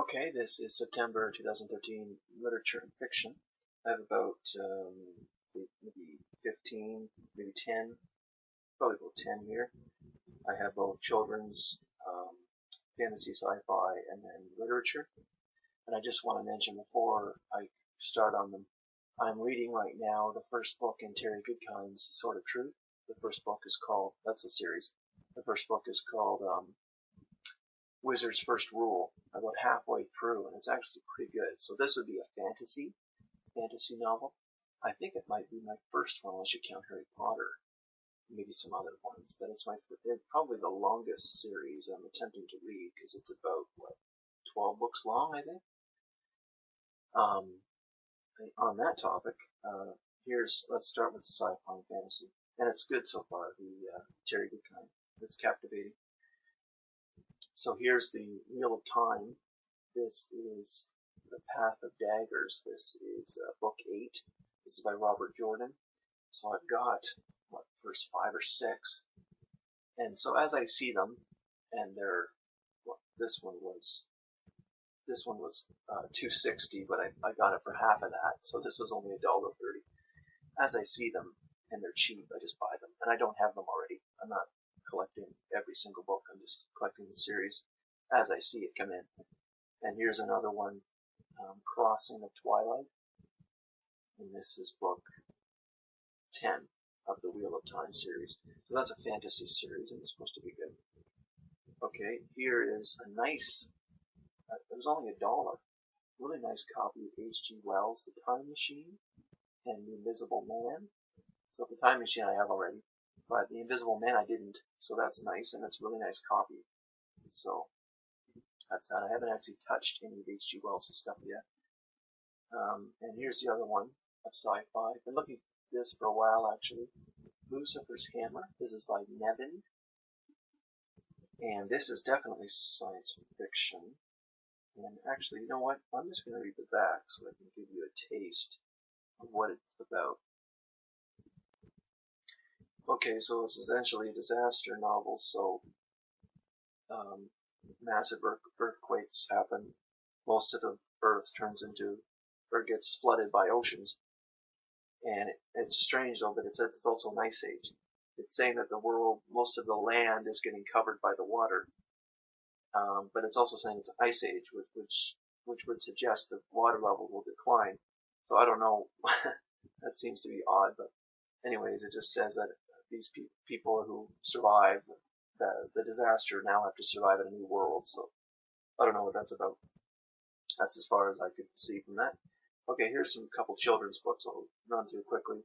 Okay, this is September 2013 literature and fiction. I have about maybe 15, maybe 10, probably about 10 here. I have both children's, fantasy, sci-fi, and then literature. And I just want to mention before I start on them, I'm reading right now the first book in Terry Goodkind's Sword of Truth. The first book is called, that's a series, the first book is called Wizard's First Rule. I'm about halfway through, and it's actually pretty good. So this would be a fantasy novel. I think it might be my first one, unless you count Harry Potter, maybe some other ones. But it's probably the longest series I'm attempting to read, because it's about, 12 books long, I think. On that topic, let's start with the sci-fi and fantasy. And it's good so far, the Terry Goodkind. It's captivating. So here's the Wheel of Time. This is The Path of Daggers. This is book 8. This is by Robert Jordan. So I've got, first 5 or 6. And so as I see them, and they're, this one was $2.60, but I got it for half of that. So this was only $1.30. As I see them, and they're cheap, I just buy them. And I don't have them already. I'm not collecting every single book. I'm just collecting the series as I see it come in. And here's another one, Crossing of Twilight. And this is book 10 of the Wheel of Time series. So that's a fantasy series, and it's supposed to be good. Okay, here is a nice, it was only $1. Really nice copy of H.G. Wells' The Time Machine and The Invisible Man. So The Time Machine I have already, but The Invisible Man I didn't, so that's nice, and it's a really nice copy. So that's that. I haven't actually touched any of H.G. Wells' stuff yet. And here's the other one of sci-fi. I've been looking at this for a while, actually. Lucifer's Hammer. This is by Niven. And this is definitely science fiction. And actually, you know what? I'm just going to read the back so I can give you a taste of what it's about. Okay, so it's essentially a disaster novel. So massive earthquakes happen. Most of the earth turns into, or gets flooded by oceans. And it's strange though, but it says it's also an ice age. It's saying that the world, most of the land is getting covered by the water. But it's also saying it's an ice age, which would suggest that water level will decline. So I don't know. That seems to be odd, but anyways, it just says that these people who survive the disaster now have to survive in a new world. So I don't know what that's about. That's as far as I could see from that. Okay, here's some couple children's books I'll run through quickly.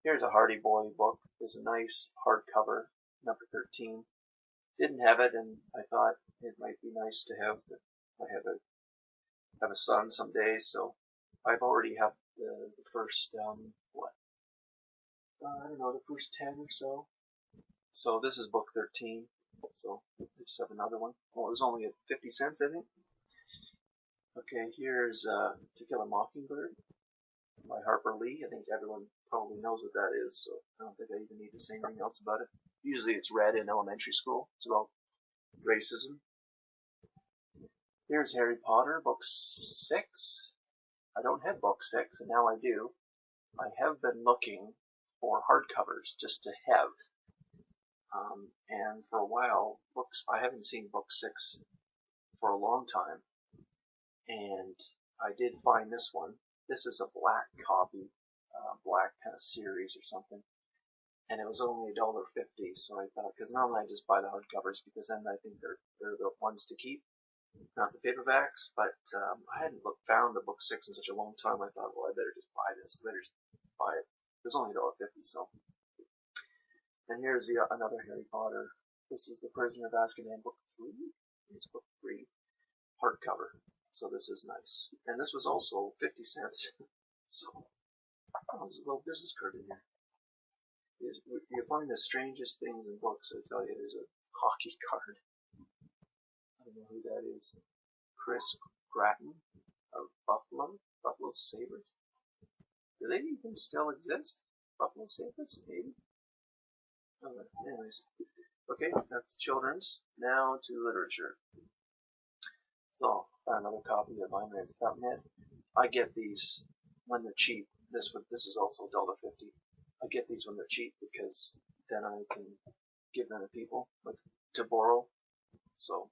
Here's a Hardy Boy book. It's a nice hardcover, number 13. Didn't have it, and I thought it might be nice to have. I have a son someday, so I've already have the first I don't know, the first 10 or so. So this is book 13. So I just have another one. Well, it was only at 50 cents, I think. Okay, here's To Kill a Mockingbird by Harper Lee. I think everyone probably knows what that is, so I don't think I even need to say anything else about it. Usually it's read in elementary school. It's about racism. Here's Harry Potter, book 6. I don't have book 6, and now I do. I have been looking for hardcovers just to have. And for a while, I haven't seen book 6 for a long time. And I did find this one. This is a black copy, black kind of series or something. And it was only $1.50, so I thought, because normally I just buy the hardcovers because then I think they're the ones to keep, not the paperbacks. But I hadn't found the book 6 in such a long time. I thought, well, I better just buy this. I better just buy it. It was only $1.50, so. And here's another Harry Potter. This is The Prisoner of Azkaban, book 3. It's book 3, hardcover. So this is nice. And this was also 50 cents. So, there's a little business card in here. You find the strangest things in books, I tell you. There's a hockey card. I don't know who that is. Chris Gratton of Buffalo Sabres. Do they even still exist? Buffalo Sabres? Maybe. Anyways. Okay, that's children's. Now to literature. So found another copy of Ayn Rand's Fountainhead. I get these when they're cheap. This is also $1.50. I get these when they're cheap because then I can give them to people to borrow. So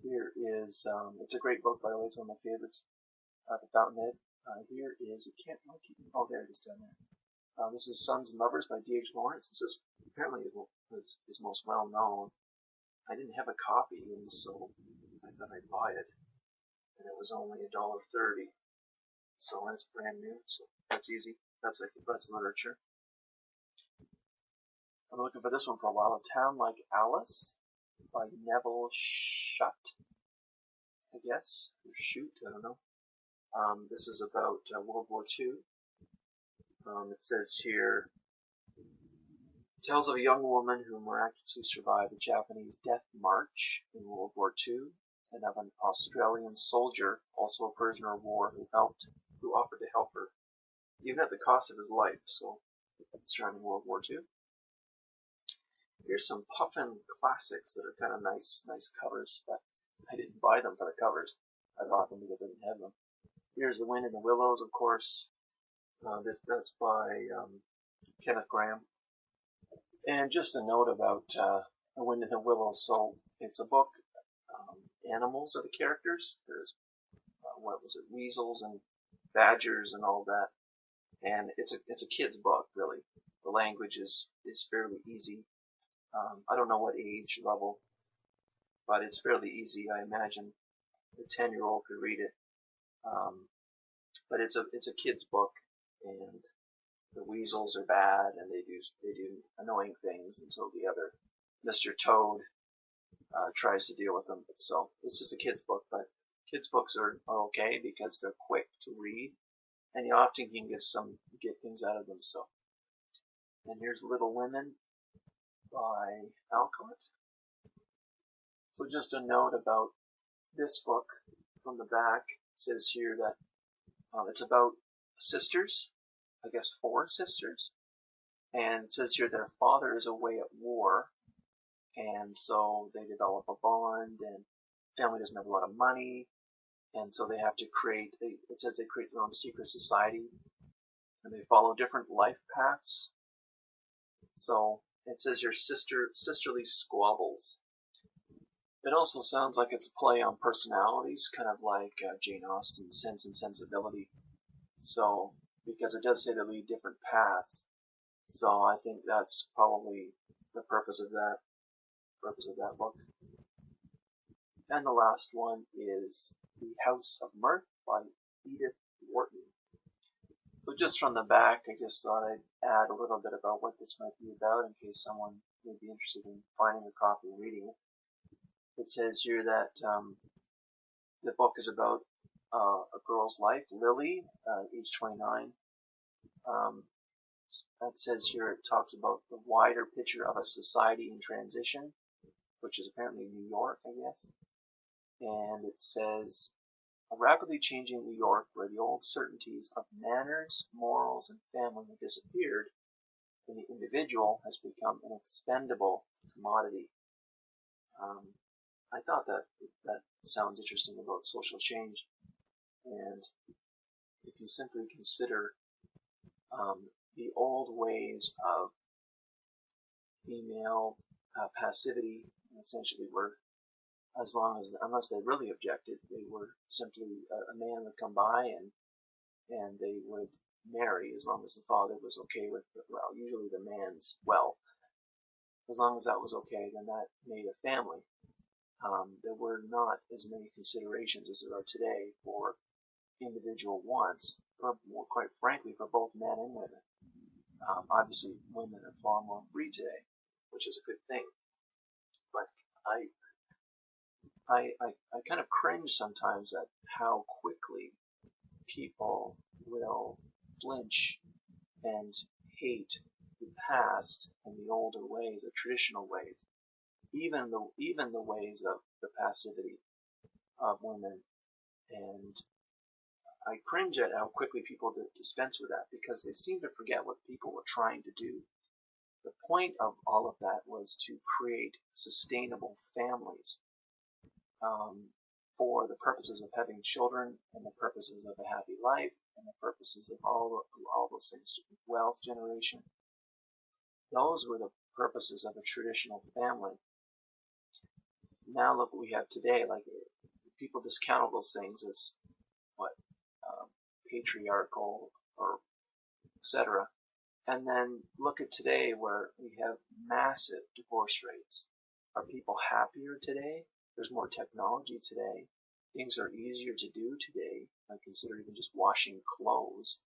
here is it's a great book, by the way. It's one of my favorites. The Fountainhead. Here is, you can't keep, oh, there it is down there. This is Sons and Lovers by D.H. Lawrence. This is apparently his most well known. I didn't have a copy, and so I thought I'd buy it, and it was only $1.30. So it's brand new, so that's easy. That's literature. I'm looking for this one for a while. A Town Like Alice by Neville Shute, I guess, or Shute, I don't know. This is about World War II. It says here, tells of a young woman who miraculously survived the Japanese death march in World War II, and of an Australian soldier, also a prisoner of war, who offered to help her, even at the cost of his life. So surrounding World War II. Here's some Puffin classics that are kind of nice covers, but I didn't buy them for the covers. I bought them because I didn't have them. Here's The Wind in the Willows, of course. That's by Kenneth Grahame. And just a note about The Wind in the Willows. So it's a book. Animals are the characters. There's weasels and badgers and all that. And it's a kid's book, really. The language is fairly easy. I don't know what age level, but it's fairly easy. I imagine a 10-year-old could read it. But it's a kid's book, and the weasels are bad, and they do annoying things, and so the other Mr. Toad tries to deal with them. So it's just a kid's book, but kids' books are okay because they're quick to read, and you often can get things out of them. So, and here's Little Women by Alcott. So just a note about this book from the back. It says here that it's about sisters, I guess 4 sisters, and it says here their father is away at war, and so they develop a bond, and family doesn't have a lot of money, and so they have to create, it says they create their own secret society, and they follow different life paths. So it says your sisterly squabbles. It also sounds like it's a play on personalities, kind of like Jane Austen's Sense and Sensibility. So, because it does say they lead different paths. So I think that's probably the purpose of that book. And the last one is The House of Mirth by Edith Wharton. So just from the back, I just thought I'd add a little bit about what this might be about in case someone would be interested in finding a copy and reading it. It says here that the book is about a girl's life, Lily, age 29. It says here it talks about the wider picture of a society in transition, which is apparently New York, I guess. And it says, a rapidly changing New York where the old certainties of manners, morals, and family have disappeared, and the individual has become an expendable commodity. I thought that sounds interesting about social change, and if you simply consider the old ways of female passivity, essentially were, unless they really objected, they were simply a man would come by and they would marry as long as the father was okay with it. Well, usually the man's wealth. As long as that was okay, then that made a family. There were not as many considerations as there are today for individual wants, quite frankly, for both men and women. Obviously, women are far more free today, which is a good thing. But I kind of cringe sometimes at how quickly people will flinch and hate the past and the older ways, the traditional ways, even the ways of the passivity of women. And I cringe at how quickly people dispense with that because they seem to forget what people were trying to do. The point of all of that was to create sustainable families. for the purposes of having children and the purposes of a happy life and the purposes of all those things, wealth generation. Those were the purposes of a traditional family. Now look what we have today. Like, people discount all those things as what patriarchal or etc. And then look at today where we have massive divorce rates. Are people happier today? There's more technology today. Things are easier to do today. I consider even just washing clothes,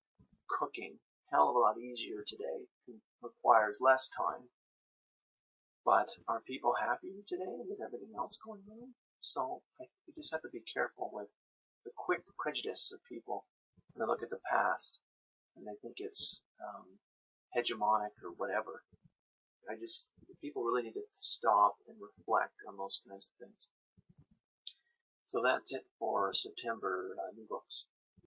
cooking, hell of a lot easier today. It requires less time. But are people happier today with everything else going on? So you just have to be careful with the quick prejudice of people when they look at the past and they think it's hegemonic or whatever. People really need to stop and reflect on those kinds of things. So that's it for September new books.